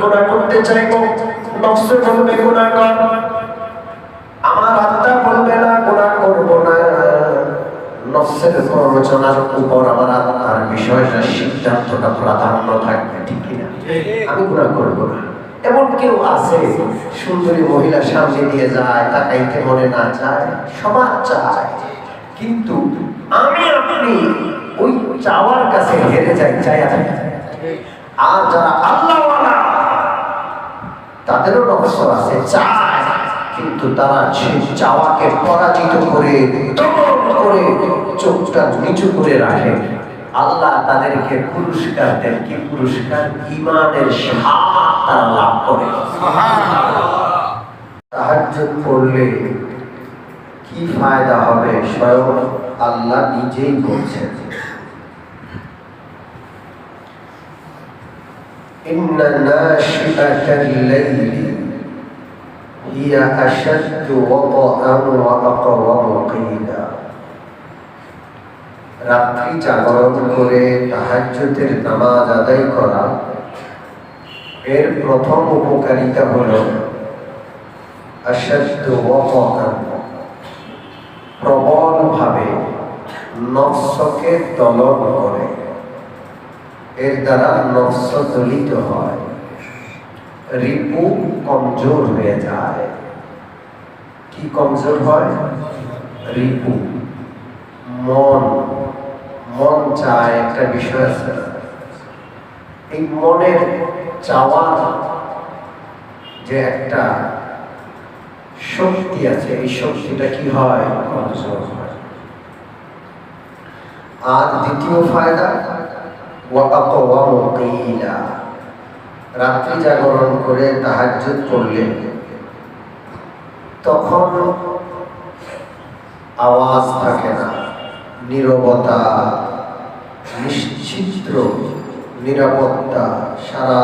গুনাহ করতে চাইব, নফস বলবে গুনাহ কর, আমার আত্মা বলবে না গুনাহ করব না। নফসের প্ররোচনার উপর আমার আত্মার বিষয়টা সিদ্ধান্তটা প্রাধান্য থাকবে, ঠিক কিনা? আমি গুনাহ করব না। এমন কেউ আছে সুন্দরী মহিলা সামনে দিয়ে যায়, তাকাইতে মনে না চায়, সবার চায়, কিন্তু আমি আপনি ওই চাওয়ার কাছে হেরে যাই, চাই। আর যারা আল্লাহওয়ালা তাদেরও নফস আছে, চায়, কিন্তু তারা সেই চাওয়াকে পরাজিত করে দমন করে চোখটা নিচু করে রাখে। আল্লাহ তাদেরকে পুরস্কার দেন, কি পুরস্কার? ঈমানের স্বাদ তারা লাভ করে। তাহাজ্জুদ পড়লে কি ফায়দা হবে স্বয়ং আল্লাহ নিজেই বলছেন, ইন্না নাশিআতাল লাইলি হিয়া আশাদ্দু ওয়াতাআন ওয়া আকওয়ামু কিলা। রাত্রি জাগরণ করে তাহাজ্জুদের নামাজ আদায় করা, এর প্রথম উপকারিতা হলো আশাদ্দু ওয়াতাআন, প্রবলভাবে নফসকে দলন করে, এর দ্বারা নফস দলিত হয়, রিপু কমজোর হয়ে যায়। কি কমজোর হয়? রিপু। মন চায় একটা বিষয় আছে, এই মনের চাওয়ার যে একটা শক্তি আছে, এই শক্তিটা কি হয়? কমজোর হয়। আর দ্বিতীয় ফায়দা, রাত্রি জাগরণ করে তাহাজ্জুদ পড়লে তখন আওয়াজ থাকে না, নীরবতা, নিশ্চিদ্র নিরাপত্তা, সারা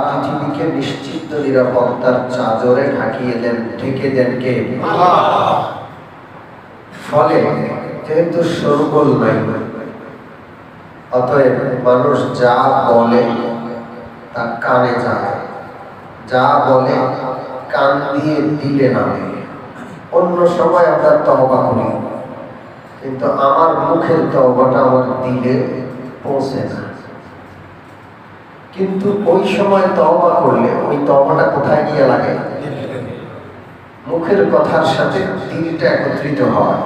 পৃথিবীকে নিশ্চিত নিরাপত্তার চাদরে ঢেকে দেন কে? ফলে যেহেতু শোরগোল নাই, অতএব মানুষ যা বলে তা কানে যায়, যা বলে কান দিয়ে দিলে নামে। অন্য সময় আমরা তওবা করি, কিন্তু আমার মুখের তওবাটা আমার দিলে পৌঁছে না। কিন্তু ওই সময় তওবা করলে ওই তওবাটা কোথায় গিয়ে লাগে? মুখের কথার সাথে দিলটা একত্রিত হয়।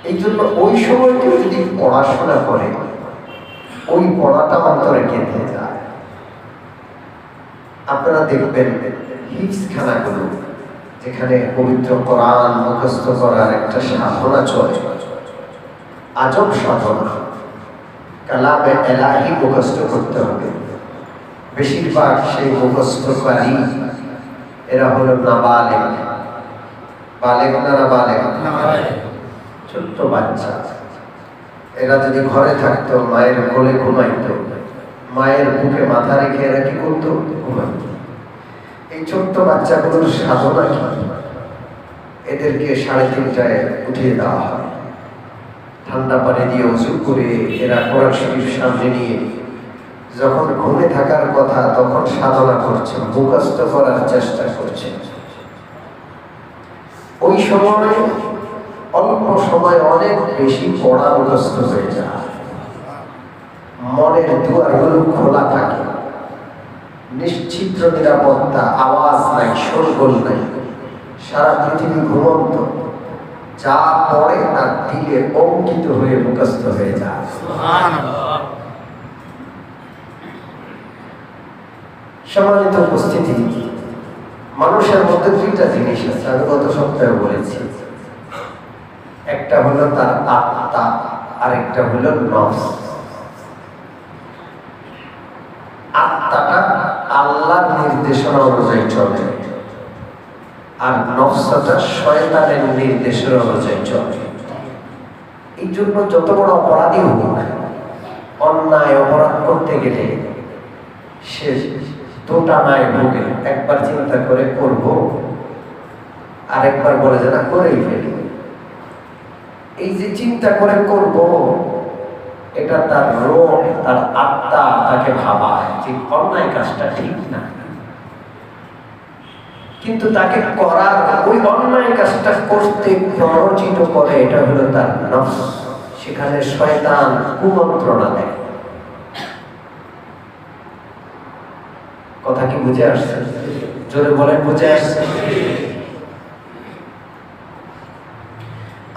এই জন্য ওই সময় কেউ যদি পড়াশোনা করে, ওই পড়াটা অন্তরে গেঁথে যায়। আপনারা দেখবেন হিফজখানাগুলো, যেখানে পবিত্র কোরআন মুখস্থ করার একটা সাধনা চলে, আজব সাধনা, কালামে এলাহি মুখস্থ করতে হবে। বেশিরভাগ সেই মুখস্থকারী এরা হলো নাবালেগ। বালেগ না নাবালেগ? ছোট্ট বাচ্চা। এরা যদি ঘরে থাকতো, মায়ের কোলে ঘুমাইতো, মায়ের বুকে মাথা রেখে এরা কি করতো? ঘুমাইত। এই ছোট্ট বাচ্চাগুলোর সাধনা কি? এদেরকে 3:30টায় উঠিয়ে দেওয়া হয়, ঠান্ডা পানি দিয়ে ওযু করে এরা কোরআন শরীফ সামনে নিয়ে যখন ঘুমে থাকার কথা তখন সাধনা করছে, মুখস্থ করার চেষ্টা করছে। ওই সময় অল্প সময় অনেক বেশি পড়া মুখস্থ হয়ে যায়, মনের দুয়ারগুলো খোলা থাকে, নিশ্চিদ্র নিরাপত্তা, আওয়াজ নাই, শোরগোল নাই, সারা পৃথিবী ঘুমন্ত, যা পড়ে তার দিলে অঙ্কিত হয়ে মুখস্থ হয়ে যায়। সম্মানিত উপস্থিতি, মানুষের মধ্যে দুইটা জিনিস আছে, আমি গত সপ্তাহে বলেছি। একটা হলো তার আত্মা, আরেকটা হলো নফস। আত্মাটা আল্লাহর নির্দেশনা অনুযায়ী চলে, আর নফসটা শয়তানের নির্দেশনা অনুযায়ী চলে। এই জন্য যত বড় অপরাধী হোক, অন্যায় অপরাধ করতে গেলে সে দোটানায় ভোগে। একবার চিন্তা করে করব, আরেকবার বলে যে না, করেই ফেলি। এই যে চিন্তা করে করব, এটা তার রোগ, তার আত্মা তাকে ভাবায় যে অন্যায় কাজটা ঠিক না, কিন্তু তাকে করার ওই অন্যায় কাজটা করতে প্ররোচিত করে এটা হলো তার নফস। সেখানে শয়তান কুমন্ত্রণা দেয়। কথা কি বুঝে আসছে? জোরে বলেন, বুঝে আসছে?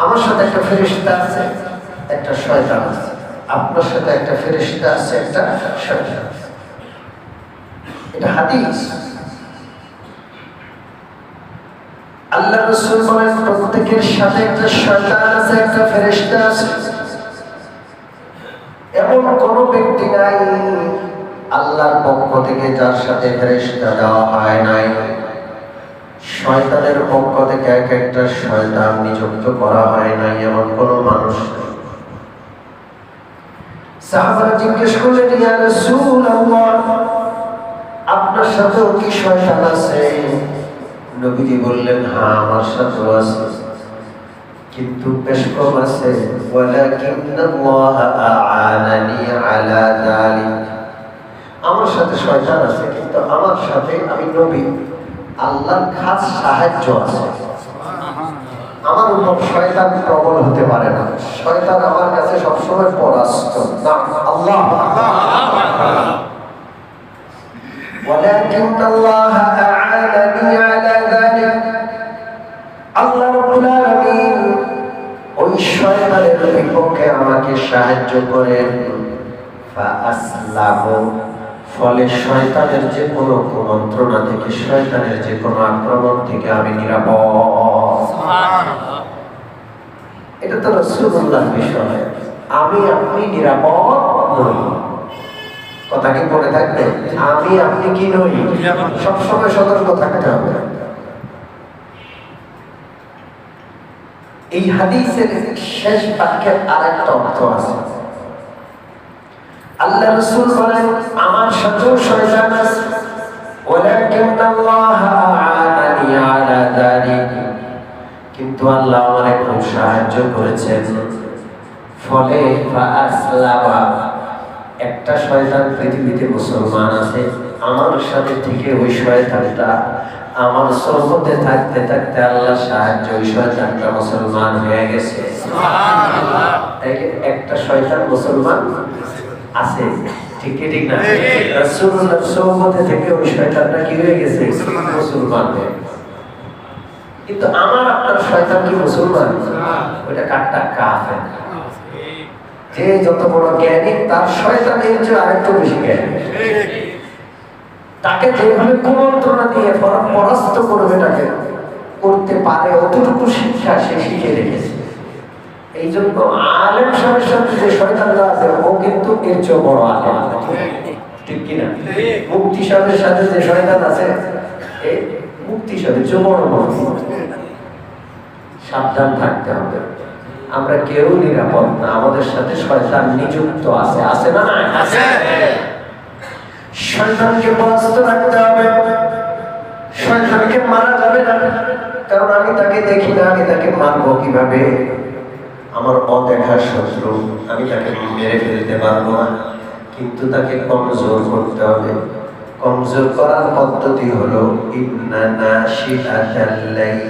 আমার সাথে একটা ফেরেশতা আছে, একটা শয়তান আছে। আপনার সাথে একটা ফেরেশতা আছে, একটা শয়তান আছে। এটা হাদিস। আল্লাহ রাসূল বলেন প্রত্যেকের সাথে একটা শয়তান আছে, একটা ফেরেশতা আছে। এমন কোন ব্যক্তি নাই আল্লাহর পক্ষ থেকে যার সাথে ফেরেশতা দেওয়া হয় নাই। শয়তানের পক্ষ থেকে এক একটা শয়তান নিযুক্ত করা হয় নাই, এমন কোন মানুষ। সাহাবারা জিজ্ঞেস করলেন, ইয়া রাসূলুল্লাহ, আপনার সাথেও কি শয়তান আছে? নবীজি বললেন, হ্যাঁ, আমার সাথেও আছে, কিন্তু বেশ কম আছে। ওয়ালাকিন্নাল্লাহ আ'আনানি আলা যালিক। আমার সাথে শয়তান আছে, কিন্তু আমার সাথে আমি নবী, আল্লাহর খাস সাহায্য আছে। আমার উপর শয়তান প্রবল হতে পারে না। শয়তান আমার কাছে সবসময় পরাস্ত না। আল্লাহ ওয়ালাকিন্নাল্লাহ আ'আনানি আলা যালিক। আল্লাহ রাব্বুল আলামিন ওই শয়তানের বিপক্ষে আমাকে সাহায্য করেন। ফাআসলামু, ফলে শয়তানের যে কোনো কুমন্ত্রণা থেকে, শয়তানের যে কোনো আক্রমণ থেকে আমি নিরাপদ। সুবহানাল্লাহ। এটা তো রাসূলুল্লাহর বিষয়। আমি আপনি নিরাপদ নই। কথা কি মনে থাকবে? আমি আপনি কি নই? সবসময় সতর্ক থাকতে হবে। এই হাদিসের শেষ বাক্যের আরেকটা অর্থ আছে। আল্লাহ রাসূল বলেন, আমার সাথেও শয়তান আছে, ওয়ালাকিন্নাল্লাহ আ'আনানি আলা যালিক। কিন্তু আল্লাহ আমাকে খুব সাহায্য করেছেন। ফলে ফাআসলামা, একটা শয়তান পৃথিবীতে মুসলমান আছে, আমার সাথে থেকে ওই শয়তানটা আমার সোহবতে থাকতে থাকতে আল্লাহ সাহায্য, ওই শয়তানটা মুসলমান হয়ে গেছে। সুবহানাল্লাহ। তাই একটা শয়তান মুসলমান আছে, ঠিক কি ঠিক না? রাসূলুল্লাহর সোহবতে থেকে ওই শয়তানটা কি হয়ে গেছে? মুসলমান হয়ে গেছে। কিন্তু আমার আপনার শয়তান কি মুসলমান? ওইটা কাটটা কাফের। যে যত বড় জ্ঞানী, তার শয়তানের চেয়ে আরেকটু বেশি জ্ঞানী। তাকে যেভাবে কুমন্ত্রণা দিয়ে পরাস্ত করবে, তাকে করতে পারে, অতটুকু শিক্ষা সে শিখে রেখেছে। এই জন্য আলেম সাহেবের সাথে যে শয়তানরা আছে, ও কিন্তু এর চেয়ে বড় আলেম, ঠিক কিনা? মুফতি সাহেবের সাথে যে শয়তান আছে, এই মুফতি সাহেবের চেয়ে বড় বড়। সাবধান থাকতে হবে। আমরা কেউ নিরাপদ না, আমাদের সাথে শয়তান নিযুক্ত আছে। আছে না? আছে। শয়তানকে পরাস্ত রাখতে হবে। শয়তানকে মারা যাবে না, কারণ আমি তাকে দেখি না, আমি তাকে মারবো কিভাবে? আমার অদেখা শত্রু, আমি তাকে মেরে ফেলতে পারবো না, কিন্তু তাকে কমজোর করতে হবে। কমজোর করার পদ্ধতি হলো ইন্না নাশিআতাল লাইল।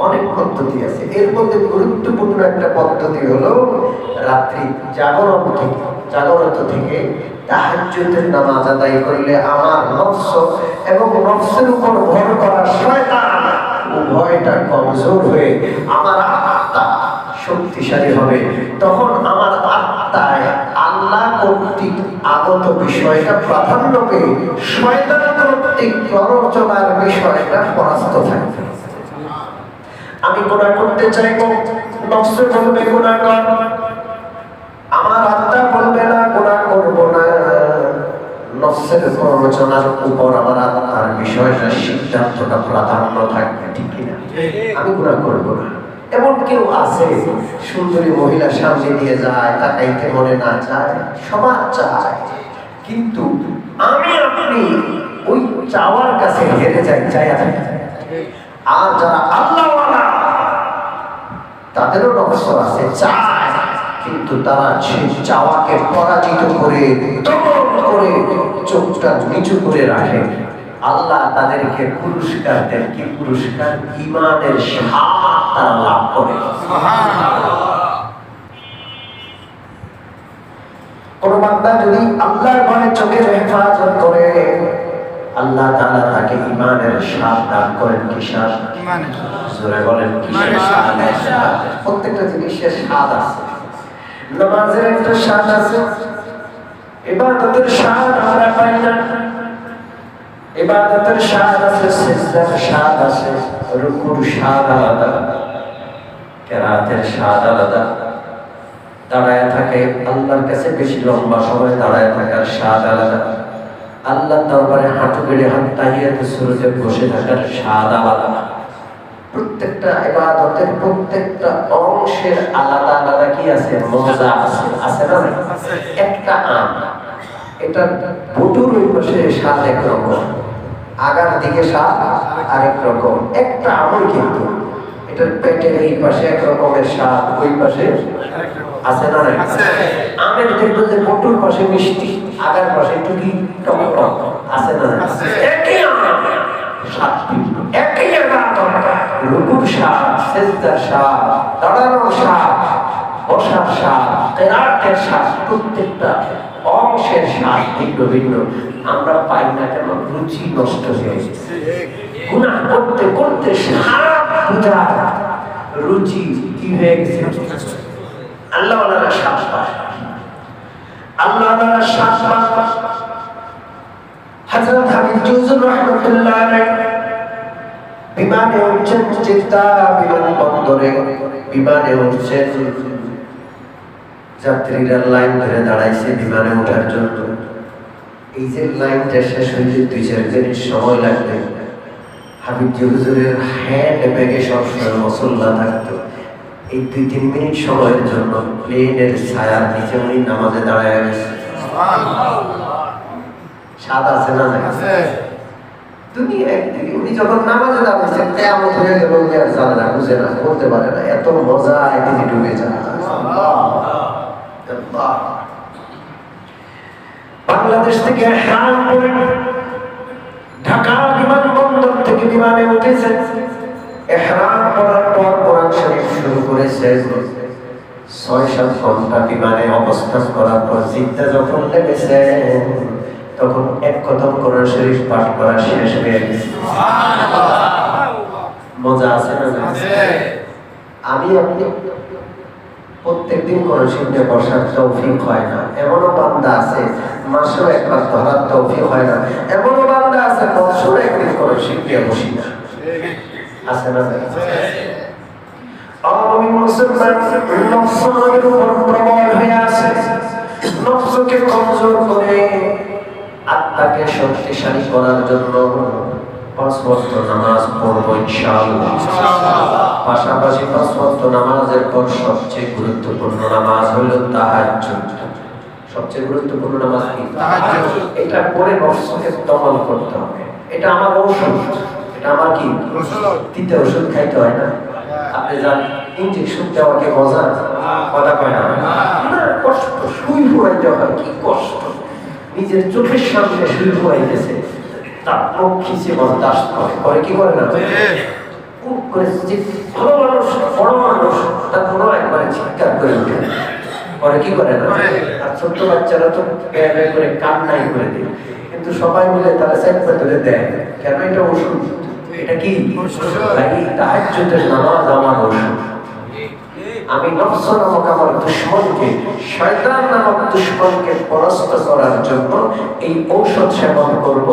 অনেক পদ্ধতি আছে, এর মধ্যে গুরুত্বপূর্ণ একটা পদ্ধতি হলো রাত্রি জাগরত থেকে তাহাজ্জুদের নামাজ আদায় করলে আমার নফস এবং নফসের উপর ভর করা শয়তান উভয়টা কমজোর হয়ে আমার আত্মা শক্তিশালী হবে। তখন আমার আত্মায় আল্লাহ কর্তৃক আগত বিষয়টা প্রাধান্য পেয়ে শয়তান কর্তৃক প্ররোচনার বিষয়টা পরাস্ত থাকবে। আমি গুনাহ করতে চাইব, নফস বলবে গুনাহ কর, আমার আত্মা বলবে না গুনাহ করব না। নফসের প্ররোচনার উপর আমার আত্মার বিষয়টা, সিদ্ধান্তটা প্রাধান্য থাকবে, ঠিক কিনা? আমি গুনাহ করব না। এমন কেউ আছে, সুন্দরী মহিলা সামনে দিয়ে যায়, তাকাইতে মনে না চায়, সবার চায়, কিন্তু আমি আপনি ওই চাওয়ার কাছে হেরে যাই, চাই আছে। আর যারা আল্লাহওয়ালা, তাদেরও নফস আছে, চায়, কিন্তু তারা সেই চাওয়াকে পরাজিত করে দমন করে চোখটা নিচু করে রাখে। আল্লাহ তাদেরকে পুরস্কার দেন, কি পুরস্কার? ঈমানের স্বাদ তারা লাভ করে। কোন বান্দা যদি আল্লাহর ভয়ে চোখের হেফাজত করে, আল্লাহ তাআলা তাকে ঈমানের স্বাদ দান করেন। কি স্বাদ? ঈমানের। জোরে বলেন কিসের স্বাদ? প্রত্যেকটা জিনিসের স্বাদ আছে। নামাজের একটা স্বাদ আছে, ইবাদতের স্বাদ আমরা পাই না। ইবাদতের স্বাদ আছে, সিজদার স্বাদ আছে, রুকুর স্বাদ আলাদা, কিরাতের স্বাদ আলাদা, দাঁড়ায় থাকে আল্লাহর কাছে বেশি লম্বা সময় দাঁড়ায় থাকার স্বাদ আলাদা, আল্লাহর দরবারে হাঁটু গেড়ে তাহিয়াতুস সুজুদে বসে থাকার স্বাদ আলাদা। প্রত্যেকটা ইবাদতের প্রত্যেকটা অংশের আলাদা আলাদা কি আছে? মজা আছে। আছে না? একটা আম, এটা বটুর ওই পাশে স্বাদ একরকম, আগার দিকে স্বাদ আরেক রকম। একটা আমই কিন্তু এটার পেটের এই পাশে এক রকমের স্বাদ, ওই পাশে আছে না? আমের দেখবেন যে বটুর পাশে মিষ্টি, আগার পাশে একটু কি টক টক, আছে না? একই আম, স্বাদ কিন্তু একই। রুকুর স্বাদ, সিজদার স্বাদ, দাঁড়ানোর স্বাদ, বসার স্বাদ, কিরাতের স্বাদ, প্রত্যেকটা অংশের স্বাদ ভিন্ন ভিন্ন। আমরা পাই না কেন? রুচি নষ্ট হয়ে গেছে। গুনাহ করতে করতে স্বাদ বুঝা রুচি কি হয়ে গেছে? আল্লাহ ওয়ালারা স্বাদ পায়, আল্লাহ ওয়ালারা স্বাদ পায়। হযরত হাবিব জুজুর রাহমাতুল্লাহ আলাইহি বিমানে উঠছেন জেদ্দা বিমানবন্দরে, বিমানে উঠছেন, যাত্রীরা লাইন ধরে দাঁড়াইছে বিমানে ওঠার জন্য। এই যে লাইনটা শেষ হইতে 2-4 মিনিট সময় লাগবে, হাবিব হুজুরের হ্যান্ড ব্যাগে সবসময় মসল্লা থাকতো। এই 2-3 মিনিট সময়ের জন্য প্লেনের ছায়ার নিচে উনি নামাজে দাঁড়ায় গেছে। স্বাদ আছে না? দুনিয়া একদিকে উনি যখন নামাজে দাঁড়াইছেন কিয়ামত হয়ে গেল, উনি আর জানে না, বুঝে না, বলতে পারে না, এত মজা তিনি ডুবে যান। বাংলাদেশ থেকে হাল করে ঢাকা বিমানবন্দর থেকে বিমানে উঠেছেন, ইহরাম করার পর কোরআন শরীফ শুরু করেছেন। 6-7 ঘন্টা বিমানে অবস্থান করার পর জিদ্দা যখন নেমেছেন, তখন এক কদম কোরআন শরীফ পাঠ করা শেষ হয়ে গেছে। মজা আছে না? আমি আপনি প্রত্যেকদিন কোরআন শরীফে বসার তৌফিক হয় না, এমনও বান্দা আছে মাসেও একবার ধরার তৌফিক হয় না, এমনও বান্দা আছে বছরে একদিন কোরআন শরীফে বসি না। আছে না? আমি মুসলমান নফসের উপর প্রবল হয়ে আছে, নফসকে কমজোর করে আত্মাকে শক্তিশালী করার জন্য 5 ওয়াক্ত নামাজ পড়বো ইনশাআল্লাহ। পাশাপাশি 5 ওয়াক্ত নামাজের পর সবচেয়ে গুরুত্বপূর্ণ নামাজ হলো তাহাজ্জুদ। সবচেয়ে গুরুত্বপূর্ণ নামাজ কি? তাহাজ্জুদ। এটা পড়ে নফসকে দমন করতে হবে। এটা আমার ঔষধ, এটা আমার কি ঔষধ? তিতে ওষুধ খাইতে হয় না। আপনি যান ইনজেকশন দেওয়াকে মজা কথা কয় না, কষ্ট, সুই ফুরাইতে হয়, কি কষ্ট। নিজের চোখের সামনে সুই ফুরাইতেছে, তার মুখ খিচে বরদাস্ত করে, কি করে না? ভালো মানুষ, বড় মানুষ, তার কোনো একবারে চিৎকার করে উঠে পরে, কি করে না? আর ছোট্ট বাচ্চারা তো করে কান্নাই করে দেয়, কিন্তু সবাই মিলে তারা চেপে ধরে দেয়। কেন? এটা ওষুধ। এটা কি? তাহাজ্জুদের নামাজ আমার ওষুধ। আমি নফস নামক আমার দুশমনকে, শয়তান নামক দুশমনকে পরাস্ত করার জন্য এই ঔষধ সেবন করব,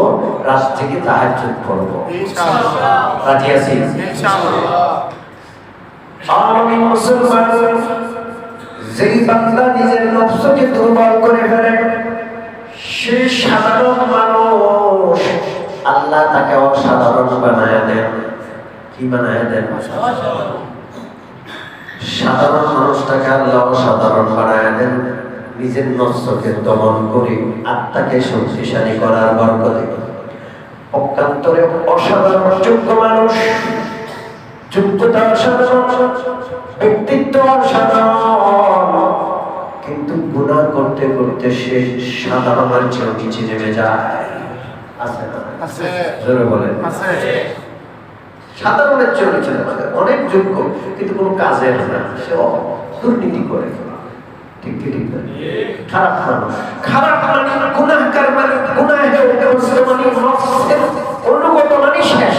রাত থেকে তাহাজ্জুদ পড়ব ইনশাআল্লাহ। রাজি আছি ইনশাআল্লাহ। আমি মুসলমান, যেই বান্দা নিজের নফসকে দুর্বল করে ফেলে, সে সাধারণ মানুষ, আল্লাহ তাকে অসাধারণ বানায় দেন। কি বানায় দেন? সাধারণ মানুষটাকে আল্লাহ অসাধারণ বানায় দেন নিজের নফসকে দমন করে আত্মাকে শক্তিশালী করার বরকতে। পক্ষান্তরে অসাধারণ যোগ্য মানুষ, যোগ্যতা অসাধারণ, ব্যক্তিত্ব অসাধারণ, গুনাহ করতে করতে সে সাধারণের চেয়েও নিচে নেমে যায়। আছে না? আছে। জোরে বলেন। আছে। সাধারণের চেয়েও নিচে নেমে যায়। অনেক যোগ্য কিন্তু কোনো কাজের না, সে দুর্নীতি করে। ঠিক কি ঠিক না? খারাপ মানুষ, খারাপ মানে গুনাহগার মানে গুনাহে মুসলমানি নফসের অনুগত মানে শেষ।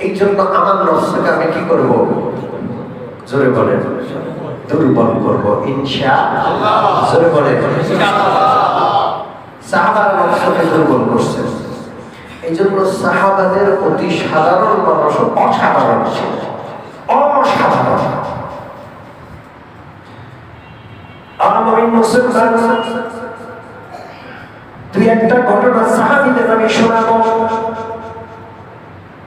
এই জন্য আমার নফসকে আমি কি করব? জোরে বলেন, দুর্বল করব ইনশাআল্লাহ। জোরে বলেন ইনশাআল্লাহ। সাহাবার নফসকে দুর্বল করছেন। এই জন্য সাহাবাদের অতি সাধারণ মানুষ অসাধারণ ছিল, অসাধারণ। আমি মুসলমান দুই একটা ঘটনা সাহাবীদের আমি শোনাবো।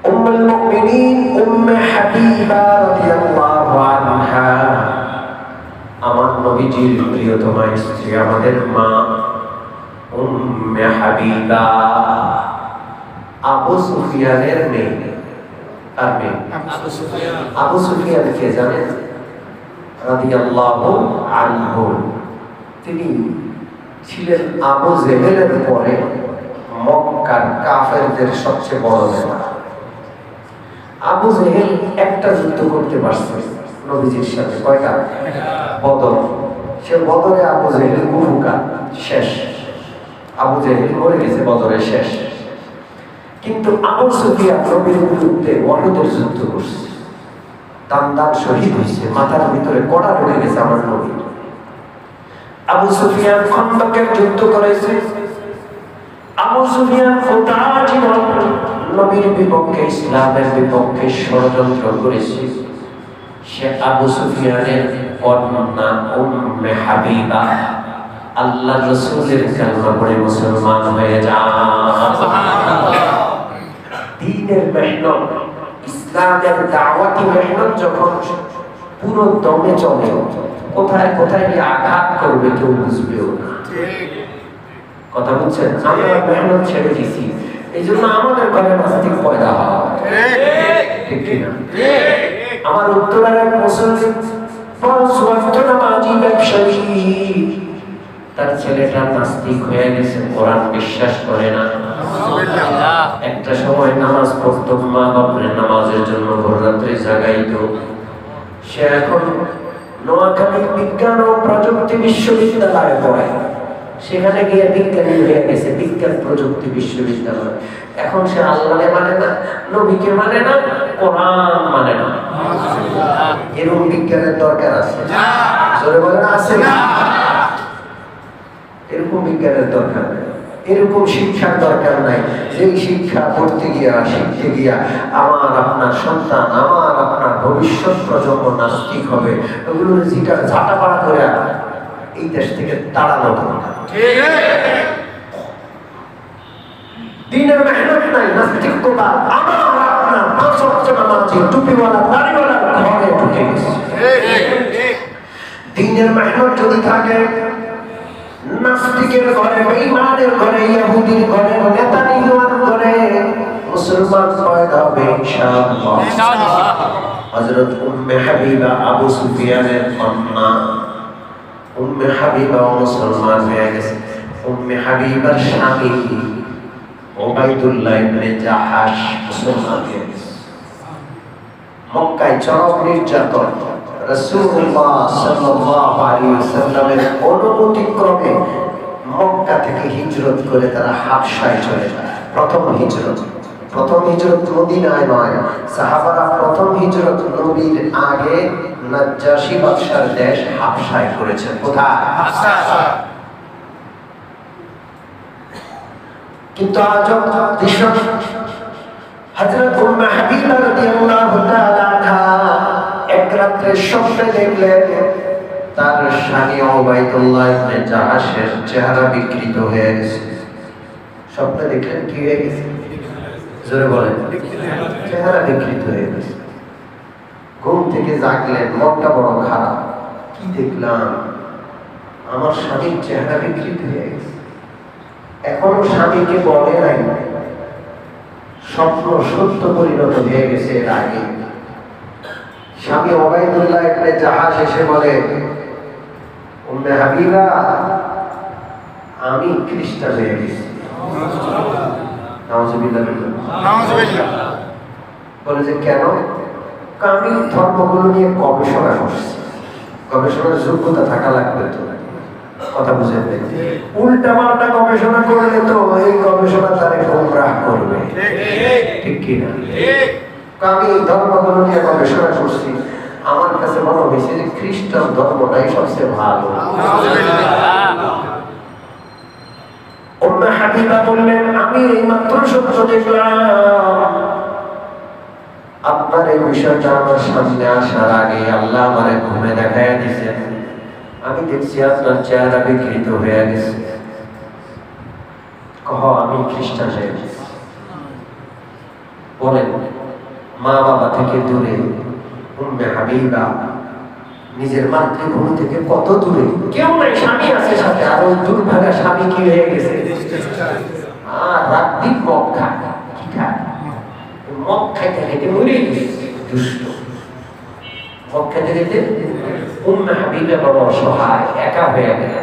উম্মুল মুমিনিন উম্মে হাবিবা রাদিয়াল্লাহু আনহা, আমার নবীজির প্রিয়তমা স্ত্রী, আমাদের মা উম্মে হাবিবা আবু সুফিয়ানের মেয়ে। আর মেয়ে আবু সুফিয়ান কে জানেন? রাদিয়াল্লাহু আনহু। তিনি ছিলেন আবু জেহেলের পরে মক্কার কাফেরদের সবচেয়ে বড় নেতা। আবু জেহেল একটা যুদ্ধ করতে পারছে নবীজির সাথে। কয়টা? বদর। সে বদরে আবু জেহেল কুফুকা শেষ। আবু জেহেল মরে গেছে বদরে শেষ। কিন্তু আবু সুফিয়ান নবীর বিরুদ্ধে ওয়াহদের যুদ্ধ করছে, দান শহীদ হয়েছে, মাথার ভিতরে কড়া ঢুকে গেছে আমার নবী। আবু সুফিয়ান খন্দকের যুদ্ধ করেছে। আবু সুফিয়ান গোটা জীবন নবীর বিপক্ষে, ইসলামের বিপক্ষে ষড়যন্ত্র করেছে। সে আবু সুফিয়ানের কন্যা উম্মে হাবিবা আল্লাহ রাসূলের কালেমা পড়ে মুসলমান হয়ে যায়। সুবহানাল্লাহ। দ্বীনের মেহনত, ইসলামের দাওয়াতি মেহনত যখন পুরো দমে চলে, কোথায় কোথায় গিয়ে আঘাত করবে কেউ বুঝবেও না। কথা বলছেন? আমরা মেহনত ছেড়ে দিছি, এই জন্য আমাদের ঘরে নাস্তিক পয়দা হয়। ঠিক কিনা? আমার উত্তরের এক মুসলিম ব্যবসায়ী, তার ছেলেটা নাস্তিক হয়ে গেছে, কোরআন বিশ্বাস করে না। একটা সময় নামাজ পড়তো, মা বাপরে নামাজের জন্য ভোর রাত্রে জাগাইতো। সে এখন নোয়াখালী বিজ্ঞান ও প্রযুক্তি বিশ্ববিদ্যালয়ে পড়ে। সেখানে গিয়ে বিজ্ঞানী হয়ে গেছে, বিজ্ঞান প্রযুক্তি বিশ্ববিদ্যালয়। এখন সে আল্লাহকে মানে না, নবীকে মানে না, কোরআন মানে না। এরকম বিজ্ঞানের দরকার আছে? জোরে বলেন আছে না? এরকম বিজ্ঞানের দরকার নেই, এরকম শিক্ষার দরকার নাই। যেই শিক্ষা পড়তে গিয়া, শিখতে গিয়া আমার আপনার সন্তান, আমার আপনার ভবিষ্যৎ প্রজন্ম নাস্তিক হবে, ওগুলো যেটা ঝাঁটাপাড়া করে এই দেশ থেকে তাড়ানো দরকার। দ্বীনের মেহনত নাই, নাস্তিকতা আমার আপনার পাঁচ ওয়াক্ত নামাজি টুপিওয়ালা দাড়িওয়ালা ঘরে ঢুকে গেছে। দ্বীনের মেহনত যদি থাকে, নাস্তিকের ঘরে, বেঈমানের ঘরে, ইহুদির ঘরে, নেতানিয়ার ঘরে মুসলমান পয়দা হবে ইনশাআল্লাহ। হযরত উম্মে হাবিবা আবু সুফিয়ানের কন্যা উম্মে হাবিবা মুসলমান হয়ে গেছে। উম্মে হাবিবার স্বামী উবাইদুল্লাহ ইবনে জাহাশ মুসলমান হয়ে গেছে। মক্কায় চরম নির্যাতন। রাসূলুল্লাহ সাল্লাল্লাহু আলাইহি ওয়াসাল্লামের অনুমতিক্রমে মক্কা থেকে হিজরত করে তারা হাবশায় চলে যায়। প্রথম হিজরত মদিনায় নয়, সাহাবারা প্রথম হিজরত নবীর আগে নাজ্জাশী বাদশার দেশ হাবশায় করেছেন। কোথায়? হাবশা। কিন্তু আজব দৃশ্য, হযরত উম্মে হাবিবা রাদিয়াল্লাহু তাআলা আনহা এক রাত্রে স্বপ্নে দেখলেন তার স্বামী উবাইদুল্লাহ ইবনে জাহাশের চেহারা বিকৃত হয়ে গেছে। স্বপ্নে দেখলেন কি হয়ে গেছে? জোরে বলেন। চেহারা বিকৃত হয়ে গেছে। ঘুম থেকে জাগলেন, মনটা বড় খারাপ। কি দেখলাম? আমার স্বামীর চেহারা বিকৃত হয়ে গেছে। এখনো স্বামীকে বলে নাই, স্বপ্ন সত্য পরিণত হয়ে গেছে। এর আগে স্বামী উবাইদুল্লাহ ইবনে জাহাশ এসে বলে, উম্মে হাবিবা আমি খ্রিস্টান হয়ে গেছি। নাউজুবিল্লাহ। বলে যে কেন? আমি ধর্মগুলো নিয়ে গবেষণা করছি, গবেষণার যোগ্যতা থাকা লাগবে তো। কথা বুঝেন? উল্টা পাল্টা গবেষণা করলে তো এই গবেষণা তারে গোমরাহ করবে, ঠিক কিনা? আমি ধর্মগুলো নিয়ে গবেষণা করছি, আমার কাছে মনে হয়েছে যে খ্রিস্টান ধর্মটাই সবচেয়ে ভালো। উম্মে হাবিবা বললেন আমি এইমাত্র সত্য দেখলাম। আপনার এই বিষয়টা আমার সামনে আসার আগে আল্লাহ আমারে ঘুমে দেখাইয়া দিয়েছেন। আমি দেখছি আপনার চেহারা বিকৃত হয়ে গেছে। কহ আমি খ্রিস্টান হয়ে গেছি। বলেন মা বাবা থেকে দূরে উম্মে হাবিবা নিজের মাতৃভূমি থেকে কত দূরে, কেউ নাই, স্বামী আছে সাথে, আর ওই দুর্ভাগা স্বামী কি হয়ে গেছে? আর রাত দিন মদ খায়, কি খায়? মদ খাইতে খাইতে মরে গেছে, দুষ্ট। মদ খাইতে খাইতে উম্মে হাবিবা বড় অসহায়, একা হয়ে গেল,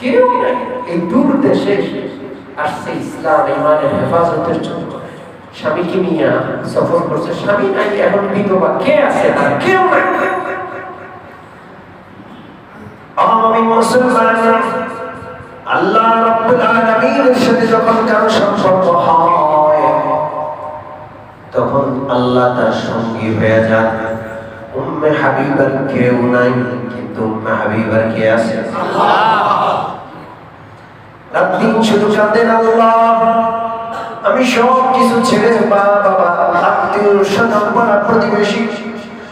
কেউ নাই। এই দূর দেশে আসছে ইসলাম ইমানের হেফাজতের জন্য, স্বামীকে নিয়ে সফর করছে, স্বামী নাই, এখন বিধবা, কে আছে? আর কেউ নাই। আল্লাহ রাব্বুল আলামিনের সাথে যখন কারো সম্পর্ক হয় তখন আল্লাহ তার সঙ্গী হয়ে যান। উম্মে হাবিবার কেউ নাই, কিন্তু উম্মে হাবিবার কে আছে? আল্লাহ। রাত দিন শুধু কাঁদেন, আল্লাহ আমি সব কিছু ছেড়ে, মা বাবা, আত্মীয় স্বজন, পাড়া প্রতিবেশী,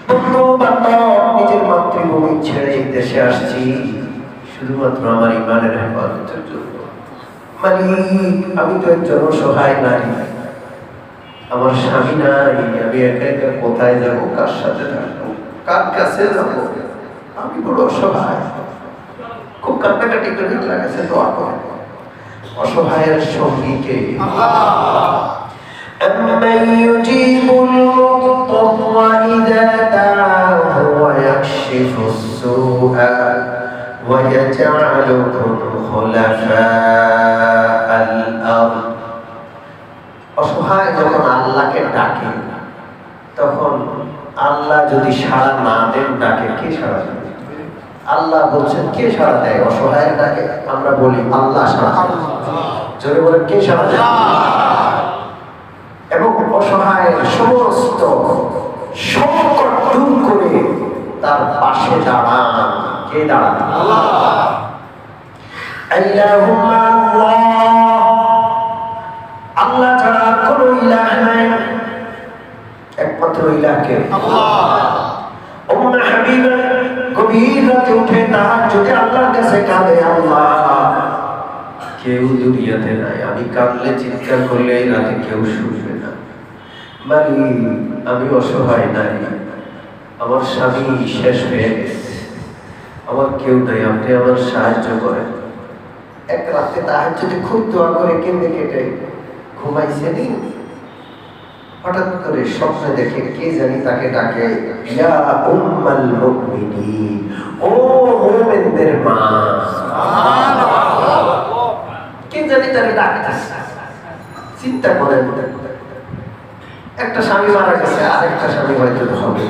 বন্ধু বান্ধব, নিজের মাতৃভূমি ছেড়ে এই দেশে আসছি শুধুমাত্র আমার ইমানের হেফাজতের জন্য। মালিক আমি তো একজন অসহায় নারী, আমার স্বামী নাই, আমি একা একা কোথায় যাব, কার সাথে থাকবো, কার কাছে যাবো? আমি বড় অসহায়, খুব কান্নাকাটি করে লাগছে। দোয়া করে অসহায়ের সঙ্গীকে أَمَّنْ يُجِيبُ الْمُضْطَرَّ إِذَا دَعَاهُ وَيَكْشِفُ السُّوءَ وَيَجْعَلُكُمْ خُلَفَاءَ الْأَرْضِ। অসহায় যখন আল্লাহকে ডাকে তখন আল্লাহ যদি সাড়া না দেন, ডাকে কে সাড়া দেবে? আল্লাহ বলছেন কে সাড়া দেয় অসহায়ের ডাকে? আমরা বলি আল্লাহ সাড়া দেয়। জোরে বলেন কে সাড়া দেয়? এবং অসহায়ের সমস্ত সংকট দূর করে তার পাশে দাঁড়ান। কে দাঁড়ান? আল্লাহ। আল্লাহুম্মা আল্লাহ, আল্লাহ ছাড়া কোনো ইলাহ নাই, একমাত্র ইলাহ কে? আল্লাহ। উম্মে হাবিবা গভীর রাতে উঠে তাহাজ্জুদে আল্লাহর কাছে কাঁদে, আল্লাহ কেউ দুনিয়াতে নাই, আমি কাঁদলে চিৎকার করলে এই রাতে কেউ শুনবে না। মালিক আমি অসহায় নারী, আমার স্বামী শেষ হয়ে গেছে, আমার কেউ নাই, আপনি আমার সাহায্য করেন। এক রাতে তাহাজ্জুদে খুব দোয়া করে কেঁদে কেটে ঘুমাইছেনি, হঠাৎ করে স্বপ্নে দেখে কে জানি তাকে ডাকে, ইয়া উম্মাল মুমিনিন, ও মুমিনদের মা। সুবহানাল্লাহ। কে জানি তাকে ডাকতেছে। চিন্তা করেন, একটা স্বামী মারা গেছে, আরেকটা স্বামী হয়তো হবে,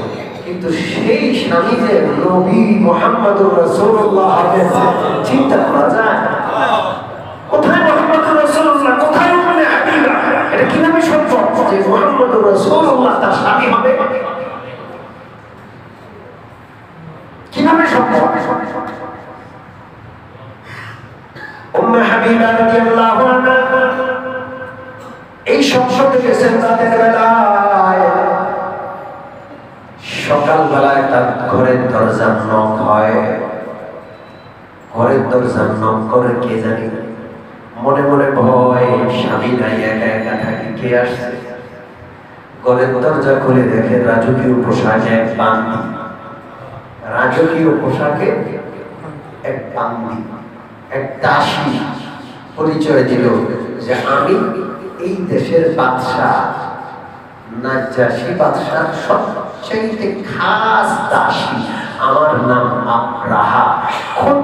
কিন্তু সেই স্বামী যে নবী মুহাম্মদুর রাসূলুল্লাহ হবেন, চিন্তা করা যায়? কোথায় মুহাম্মদুর রাসূলুল্লাহ, কোথায় উম্মে হাবিবা? এটা কিভাবে সম্ভব যে মুহাম্মদুর রাসূলুল্লাহ তার স্বামী হবে? কিভাবে সম্ভব? উম্মে হাবিবা রাদিয়াল্লাহু আনহা এই স্বপ্নতে গেছেন রাতের বেলায়। সকালবেলায় তার ঘরের দরজা নক হয়, ঘরের দরজা নক করে কে জানি, মনে মনে ভয়, স্বামী নাই, একা একা থাকি, কে আসছে? ঘরের দরজা খুলে দেখে রাজকীয় পোশাকে এক বান্দি, রাজকীয় পোশাকে এক বান্দি, এক দাসী পরিচয় দিল যে আমি এই দেশের বাদশাহ নাজ্জাশী বাদশার সবচেয়ে খাস দাসী, আমার নাম আব্রাহা, খুব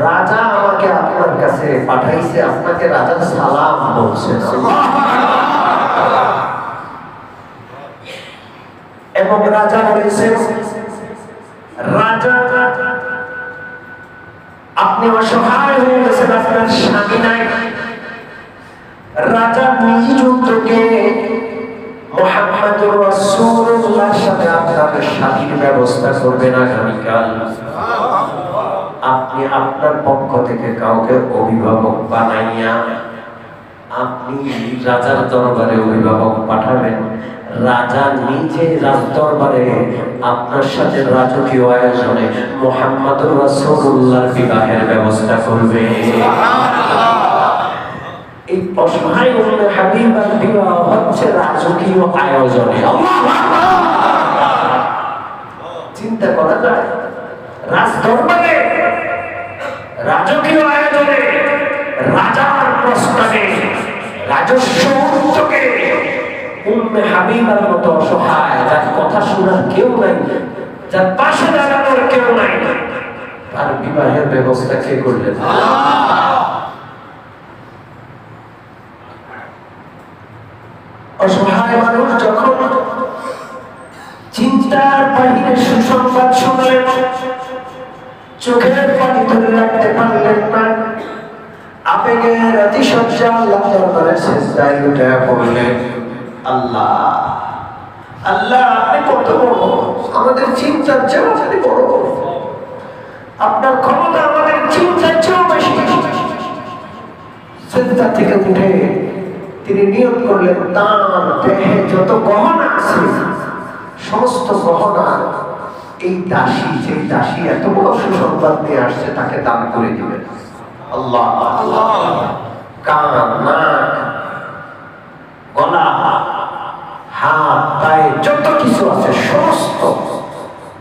রাজা আমাকে আপনার কাছে পাঠাইছে, আপনাকে রাজা সালাম বলছেন। এবং রাজা বলেছেন, রাজা আপনি অসহায় হয়ে গেছেন, আপনার স্বামী নাই। রাজা নিজ উদ্যোগে মুহাম্মদুর রাসূলুল্লাহর সাথে আপনার শাদীর ব্যবস্থা করবেন আগামীকাল। আপনি আপনার পক্ষ থেকে কাউকে অভিভাবক বানাইয়া আপনি রাজার দরবারে অভিভাবক পাঠাবেন। রাজা নিজে রাজ দরবারে আপনার সাথে রাজকীয় আয়োজনে মুহাম্মদুর রাসূলুল্লাহর বিবাহের ব্যবস্থা করবে। এই অসহায় উম্মে হাবিবার বিবাহ হচ্ছে রাজকীয় আয়োজনে। চিন্তা করা যায়, রাজ দরবারে রাজকীয় আয়োজনে রাজার প্রস্তাবে রাজস্ব উদ্যোগে উম্মে হাবিবার মতো অসহায়, যার কথা শোনার কেউ নাই, যার পাশে দাঁড়ানোর কেউ নাই, তার বিবাহের ব্যবস্থা কে করলেন? অসহায় মানুষ যখন চিন্তার বাহিরে সুসংবাদ শুনলেন, চোখের পানি ধরে রাখতে পারলেন না, আবেগের অতিশয্যা আল্লাহ দরবারে সিজদায় উঠে পড়লেন, আল্লাহ আল্লাহ আপনি কত বড়, আমাদের চিন্তার চেয়েও আপনি বড়, আপনার ক্ষমতা আমাদের চিন্তার চেয়েও বেশি। সিজদা থেকে উঠে তিনি নিয়ত করলেন, তার দেহে যত গহনা আছে সমস্ত গহনা এই দাসী, যে দাসী এত বড় সুসংবাদ নিয়ে আসছে তাকে দান করে দিবেন। আল্লাহ আল্লাহ, কান, নাক, গলা, হাত, পায়ে যত কিছু আছে সমস্ত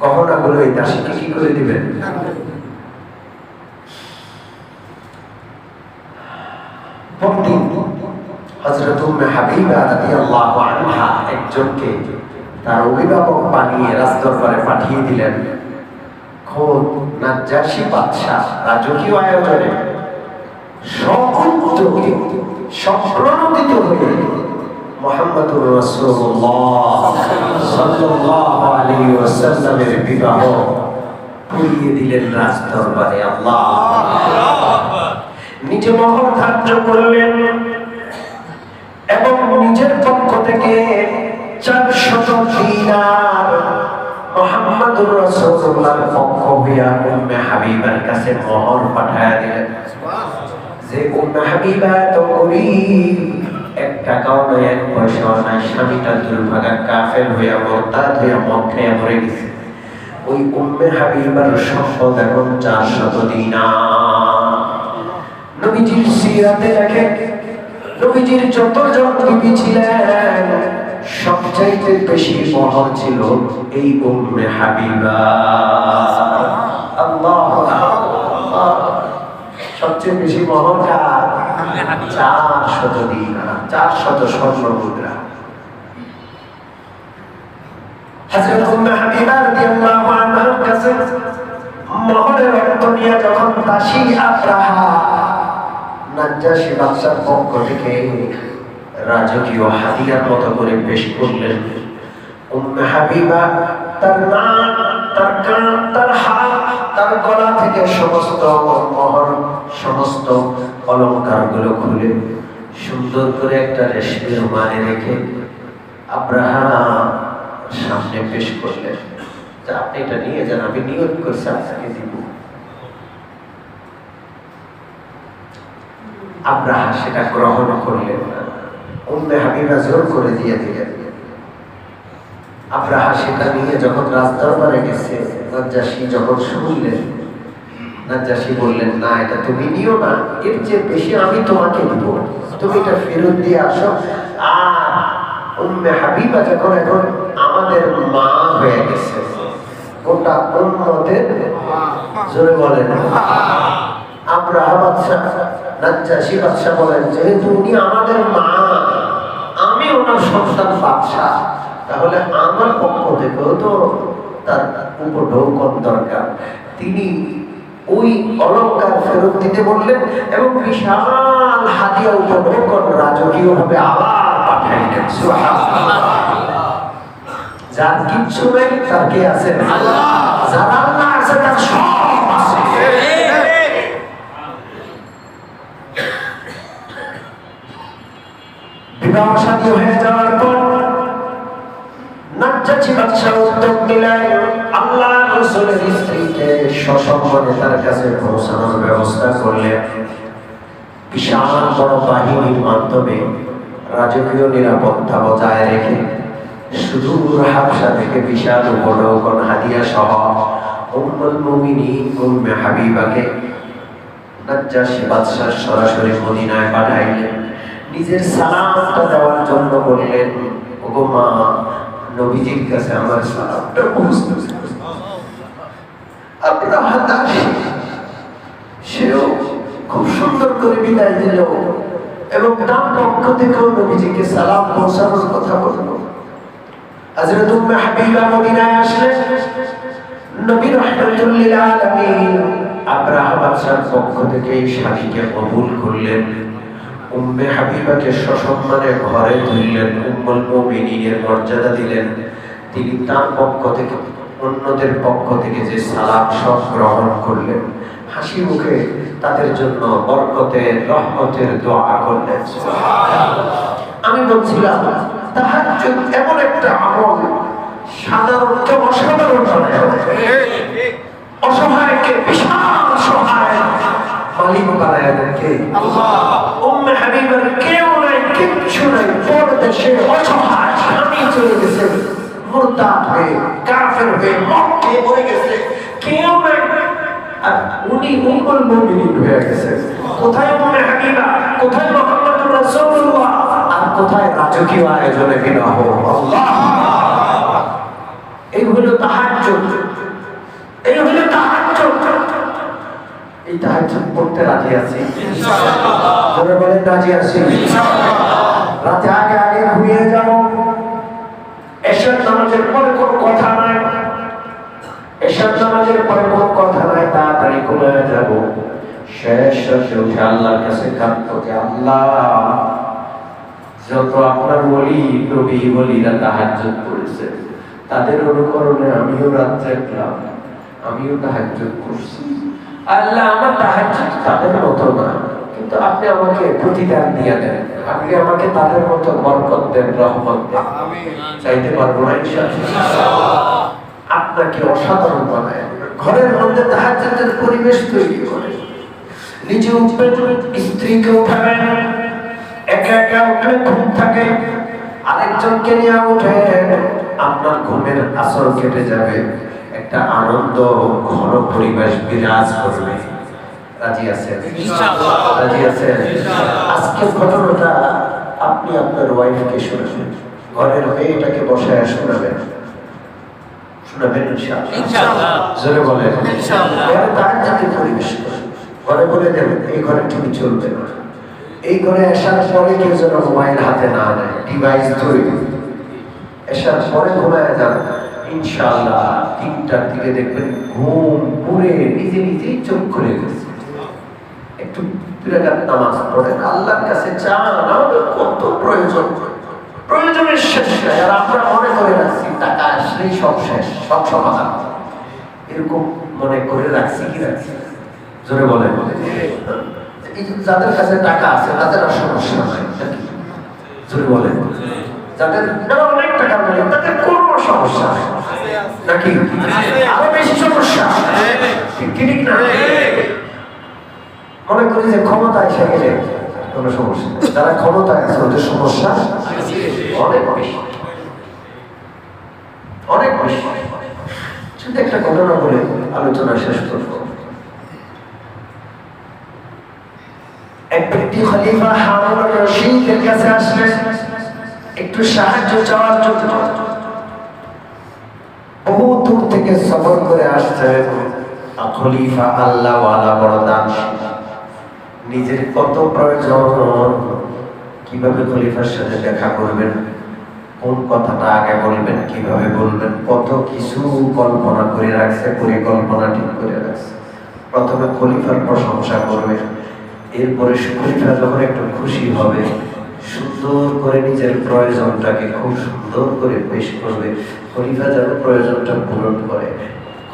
গহনাগুলো এই দাসীকে কি করে দিবেন? পরদিন হযরত উম্মে হাবিবা রাদিয়াল্লাহু আনহা একজনকে তার অভিভাবক বানিয়ে রাজদরবারে পাঠিয়ে দিলেন। খোদ নাজ্জাশী বাদশাহ রাজকীয় আয়োজনে সউদ্যোগে সম্প্রণোদিত হয়ে মুহাম্মদুর রাসূলুল্লাহ সাল্লাল্লাহু আলাইহি ওয়াসাল্লামের বিবাহ পড়িয়ে দিলেন রাজদরবারে। আল্লাহ নিজে মহর ধার্য করলেন এবং নিজের পক্ষ থেকে 400 দিনার মুহাম্মদুর রাসূলুল্লাহর পক্ষ হইয়া উম্মে হাবিবার কাছে মোহর পাঠায়া দিলেন। যে উম্মে হাবিবা তো গরীব, 1 টাকাও নাই, 1 পয়সাও নাই, স্বামীটা দুর্ভাগা কাফের হইয়া মোরতাদ হইয়া মদ খাইয়া মরে গেছে। ওই উম্মে হাবিবার সম্পদ এখন 400 দিনার। নবীজির সিরাতে লেখে, নবীজির যতজন বিবি ছিলেন সবচাইতে বেশি মোহর ছিল এই উম্মে হাবিবা। আল্লাহু আকবার, সবচেয়ে বেশি মোহর কার? 400 দিনার, 400 স্বর্ণ মুদ্রা। হযরত উম্মে হাবিবা রাদিয়াল্লাহু আনহার কাছে মোহরের অর্থ নিয়ে যখন দাসী আব্রাহা নাজ্জাশী বাদশার পক্ষ থেকে রাজকীয় হাদিয়ার মতো করে পেশ করলেন, উম্মে হাবিবা তার নাক, তার কান, তার হাত, তার গলা থেকে সমস্ত মোহর, সমস্ত অলংকার গুলো খুলে সুন্দর করে একটা রেশমের রুমালে রেখে আব্রাহা সামনে পেশ করলেন। আপনি এটা নিয়ে যান, আমি নিয়ত করছি আপনাকে দিব। আব্রাহা সেটা গ্রহণ করলেন না, উম্মে হাবিবা জোর করে দিয়ে দিলেন। আব্রাহা সেটা নিয়ে যখন রাজদরবারে গেছে, নাজ্জাশী যখন শুনলেন, নাজ্জাশী বললেন, না এটা তুমি নিও না, এর চেয়ে বেশি আমি তোমাকে দিব, তুমি এটা ফেরত দিয়ে আসো। আর উম্মে হাবিবা যখন এখন আমাদের মা হয়ে গেছে, গোটা উম্মতের, জোরে বলেন, আব্রাহা বাদশাহ, নাজ্জাশী বাদশাহ বলেন, যেহেতু উনি আমাদের মা, আমি ওনার সন্তান বাদশাহ, তাহলে আমার পক্ষ থেকেও তো তার উপঢৌকন দরকার। তিনি ওই অলঙ্কার ফেরত দিতে বললেন এবং বিশাল হাদিয়া উপঢৌকন রাজকীয় ভাবে আবার পাঠাইলেন। সুবহানাল্লাহ। যার কিচ্ছু নেই তার কে আছেন? যার আল্লাহ আছে তার সব আছে। বিবাহ শাদী হয়ে যাওয়ার পর নাজ্জাশী বাদশা উদ্যোগ নিলেন আল্লাহ রাসূলের স্ত্রীকে সসম্মানে তার কাছে পৌঁছানোর ব্যবস্থা করলেন। বিশাল বড় বাহিনীর মাধ্যমে রাজকীয় নিরাপত্তা বজায় রেখে সুদূর হাবশা থেকে বিশাল উপঢৌকন হাদিয়া সহ উম্মুল মুমিনিন উম্মে হাবিবাকে নাজ্জাশী বাদশা সরাসরি মদিনায় পাঠাইলেন। নিজের সালামটা দেওয়ার জন্য বললেন, ওগো মা, নবীজির কাছে আমার সালামটা পৌঁছে দাও। আব্রাহা দাসী সেও খুব সুন্দর করে বিদায় দিল এবং তার পক্ষ থেকেও নবীজিকে সালাম পৌঁছানোর কথা বলল। হযরত উম্মে হাবিবা মদিনায় আসলেন। নবী রাহমাতুল লিল আলামিন আব্রাহা বাদশার পক্ষ থেকে এই শাদীকে কবুল করলেন। উম্মে হাবিবাকে সসম্মানে ঘরে তুললেন, উম্মুল মুমিনিনের মর্যাদা দিলেন। তিনি তার পক্ষ থেকে অন্যদের পক্ষ থেকে যে সালাম সব গ্রহণ করলেন, হাসি মুখে তাদের জন্য বরকতের রহমতের দোয়া করলেন। আমি বলছিলাম তাহাজ্জুদ এমন একটা আমল, সাধারণকে অসাধারণ বানায়, অসহায়কে বিশাল সহায় মালিক বানায় দেন কে? আল্লাহ। উম্মে হাবিবার কেউ নাই, কিচ্ছু নাই, পরদেশে অসহায় স্বামী চলে গেছে, মুরতাদ হয়ে কাফের হয়ে মক্কে হয়ে গেছে, কেউ নাই, আর উনি উম্মুল মুমিনিন হয়ে গেছে। কোথায় উম্মে হাবিবা, কোথায় মুহাম্মদুর রাসূলুল্লাহ, আর কোথায় রাজকীয় আয়োজনে বিবাহ? আল্লাহ। এই হলো তাহাজ্জুদ, এই হলো তাহাজ্জুদ। এই তাহাজ্জুদ পড়তে রাজি আছি ইনশাআল্লাহ। যারা বলেন রাজি আছি ইনশাআল্লাহ। রাতে আগে আগে ঘুমিয়ে যাব, এশার নামাজের পরে কোনো কথা নাই, এশার নামাজের পরে কোনো কথা নাই, তাড়াতাড়ি ঘুমিয়ে যাব। শেষ রাতে উঠে আল্লাহর কাছে কাঁদবো যে আল্লাহ, যত আপনার ওলি নবী ওলিরা তাহাজ্জুদ করেছে, তাদের অনুকরণে আমিও রাত জাগলাম, আমিও তাহাজ্জুদ করছি। আল্লাহ, আমার তাহাজ্জুদ তাদের মতো না, কিন্তু আপনি আমাকে প্রতিদান দিয়ে দেন, আপনি আমাকে তাদের মতো বরকত দেন, রহমত দেন। চাইতে পারবো না ইনশাআল্লাহ। আপনাকে অসাধারণ বানায়, ঘরের মধ্যে তাহাজ্জুদের পরিবেশ তৈরি করে, নিজে উঠবেন, স্ত্রীকে উঠাবেন, একা একা উঠলে ঘুম থাকে, আরেকজনকে নিয়ে উঠে, আপনার ঘুমের আসর কেটে যাবে, একটা আনন্দ ঘন পরিবেশ বিরাজ করবে। রাজি আছেন ইনশাআল্লাহ? রাজি আছেন ইনশাআল্লাহ? আজকের ঘটনাটা আপনি আপনার ওয়াইফকে শোনাবেন, ঘরের মেয়েটাকে বসায় শোনাবেন, শোনাবেন ইনশাআল্লাহ। জোরে বলেন ইনশাআল্লাহ। তার যাতে পরিবেশ ঘরে বলে দেবেন, এই ঘরে টিভি চলবে না, এই ঘরে আসার পরে কেউ যেন মোবাইল হাতে না নেয়, ডিভাইস ধরে আসার পরে ঘুমায় যান ইনশাআল্লাহ। 3টার দিকে দেখবেন ঘুম পুরে নিজে নিজেই চোখ খুলে গেছে। একটু 2 রাকাত নামাজ পড়েন, আল্লাহর কাছে চান, আমাদের কত প্রয়োজন, প্রয়োজনের শেষ নাই। আর আমরা মনে করে রাখছি টাকা আসলেই সব শেষ, সব সমাধান, এরকম মনে করে রাখছি কি রাখছি? জোরে বলে যাদের কাছে টাকা আছে তাদের আর সমস্যা নাই, জোরে বলে যাদের অনেক টাকা নেই তাদের কোনো সমস্যা নেই, নাকি আরো বেশি সমস্যা? ঠিক না? মনে করি যে ক্ষমতা এসে গেলে কোনো সমস্যা নেই, যারা ক্ষমতায় আছে ওদের সমস্যা অনেক বেশি, অনেক বেশি। শুধু একটা ঘটনা বলে আলোচনা শেষ করবো। এক ব্যক্তি খলিফা হারুন আর-রশিদের কাছে আসলেন একটু সাহায্য চাওয়ার জন্য। বহু দূর থেকে সফর করে আসছেন খলিফা, আল্লাহ ওয়ালা, বড় দানশীল, নিজের কত প্রয়োজন, কিভাবে খলিফার সাথে দেখা করবেন, কোন কথাটা আগে বলবেন, কিভাবে বলবেন, কত কিছু কল্পনা করে রাখছে, পরিকল্পনা ঠিক করে রাখছে। প্রথমে খলিফার প্রশংসা করবে, এরপরে খলিফা যখন একটু খুশি হবে সুন্দর করে নিজের প্রয়োজনটাকে খুব সুন্দর করে পেশ করবে। খলিফা যেন প্রয়োজনটা পূরণ করে।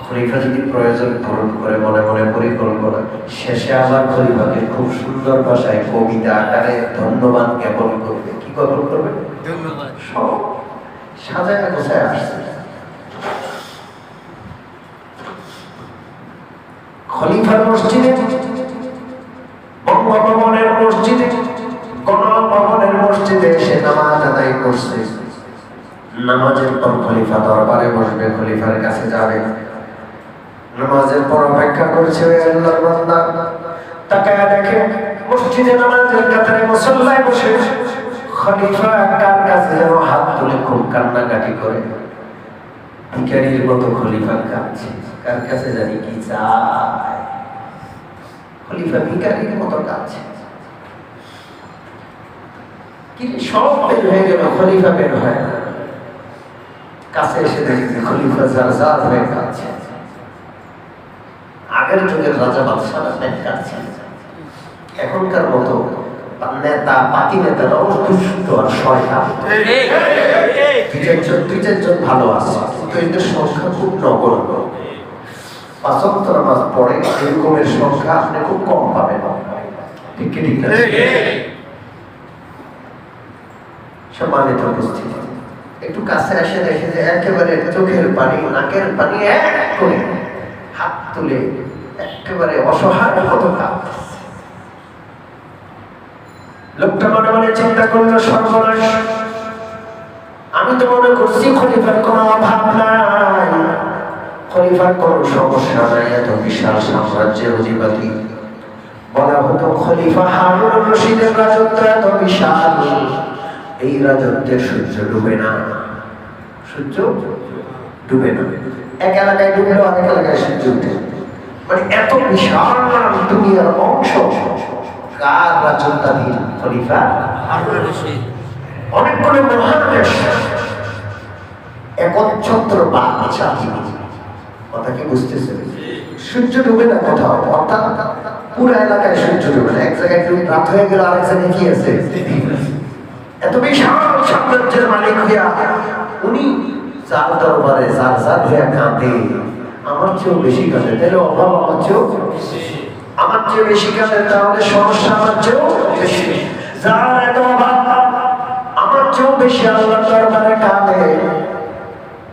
খলিফা যদি প্রয়োজন পূরণ করে মনে মনে পরিকল্পনা, শেষে আবার খলিফাকে খুব সুন্দর ভাষায় কবিতা আকারে ধন্যবাদ জ্ঞাপন করবে। কি জ্ঞাপন করবে? ধন্যবাদ। সব সাজায় গোছায় আসছে। খলিফার মসজিদে, বঙ্গভবনের মসজিদে, গণভবনের মসজিদে এসে নামাজ আদায় করছে। নামাজের পর খলিফা দরবারে বসবে, খলিফার কাছে যাবে। নামাজের পর অপেক্ষা করছে ওই আল্লাহর বান্দা। তাকায়া দেখে মসজিদে নামাজের কাতারে মুসল্লায় বসে খলিফা কার কাছে যেন হাত তুলে খুব কান্নাকাটি করে। ভিখারির মতো খলিফা কাঁদছে, কার কাছে জানি কি চায়। খলিফা ভিখারির মতো কাঁদছে। কিন্তু সব বের হয়ে গেল, খলিফা বের হয় না। কাছে এসে দেখি খলিফা জারজার হয়ে কাঁদছে। আগের যুগের রাজা বাদশারা কাঁদছে, এখনকার মতো নেতা পাতি নেতারাও দুষ্ট আর শয়তান। দুই চারজন ভালো আছে, কিন্তু এদের সংখ্যা খুব নগণ্য। পাঁচ ওয়াক্ত নামাজ পড়ে এরকমের সংখ্যা আপনি খুব কম পাবেন। ঠিক কি ঠিক না? সম্মানিত উপস্থিতি, একটু কাছে আসে দেখে যে একেবারে চোখের পানি নাকের পানি এক করে হাত তুলে একেবারে অসহায় মতো কাঁদছে। লোকটা মনে মনে চিন্তা করলো, সর্বনাশ, আমি তো মনে করছি খলিফার কোনো অভাব নাই, খলিফার কোনো সমস্যা নাই, এত বিশাল সাম্রাজ্যের অধিপতি। বলা হতো খলিফা হারুনুর রশিদের রাজত্ব এত বিশাল, এই রাজত্বের সূর্য ডুবে না, সূর্য ডুবে না। এক এলাকায় ডুবলেও অনেক এলাকায় সূর্য উঠে। মানে এত বিশাল দুনিয়ার অংশ কার রাজত্বাধীন? খলিফা হারুনুর রশিদ। অনেকগুলো মহাদেশ একচ্ছত্র বাদশা। কথা কি বুঝতেছে? সূর্য ডুবে না কোথাও, অর্থাৎ পুরো এলাকায় সূর্য ডুবে না। এক জায়গায় একটু রাত হয়ে গেল, আরেক জায়গায় কি আছে? এত বিশাল সাম্রাজ্যের মালিক হইয়া উনি যার দরবারে যার যার হইয়া কাঁদে, আমার চেয়েও বেশি কাঁদে, তাহলে অভাব আমার চেয়েও আমার চেয়ে বেশি কাঁদে, তাহলে সমস্যা আমার চেয়েও বেশি। যার এত অভাব আমার চেয়েও বেশি আল্লাহর দরবারে কাঁদে,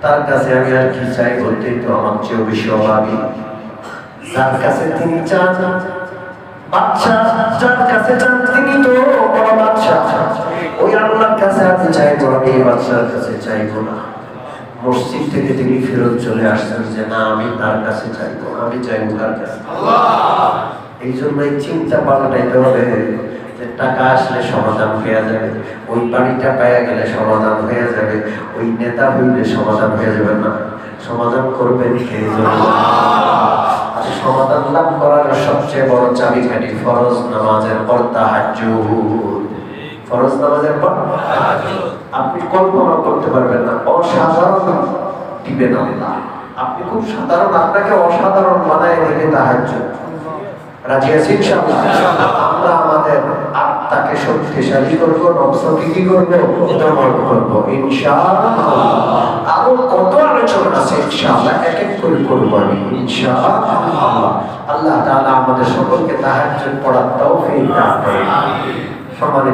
তার কাছে আমি আর কি চাই? বলতে তো আমার চেয়েও বেশি অভাবী। যার কাছে তিনি চান বাদশা, যার কাছে চান তিনি তো বড় বাদশা। ওই আল্লাহর কাছে আমি চাইবো, আমি এই বাদশার কাছে চাইবো না। মসজিদ থেকে তিনি ফেরত চলে আসছেন যে না, আমি তার কাছে চাইবো, আমি চাইবো কার কাছে? আল্লাহ। এই জন্যই চিন্তা পাল্টাইতে হবে যে টাকা আসলে সমাধান হয়ে যাবে, ওই বাড়িটা পাওয়া গেলে সমাধান হয়ে যাবে, ওই নেতা হইলে সমাধান হয়ে যাবে না। সমাধান করবেন কে? আর সমাধান লাভ করার সবচেয়ে বড় চাবিকাঠি ফরজ নামাজের পর তাহাজ্জুদ। ফরজ নামাজের পর আপনি কল্পনা করতে পারবেন না, অসাধারণ দিবেন আল্লাহ। আপনি খুব সাধারণ, আপনাকে অসাধারণ বানায় দিবে তাহাজ্জুদ। রাজি আছি ইনশাআল্লাহ? আমরা আমাদের আত্মাকে শক্তিশালী করবো, নফসকে কি করবো? দমন করবো ইনশাআল্লাহ। আরো কত আলোচনা আছে ইনশাআল্লাহ, এক এক করে করবো আমি ইনশাআল্লাহ। আল্লাহ তাআলা আমাদের সকলকে তাহাজ্জুদ পড়ার তৌফিক দান করুন। সম্মানিত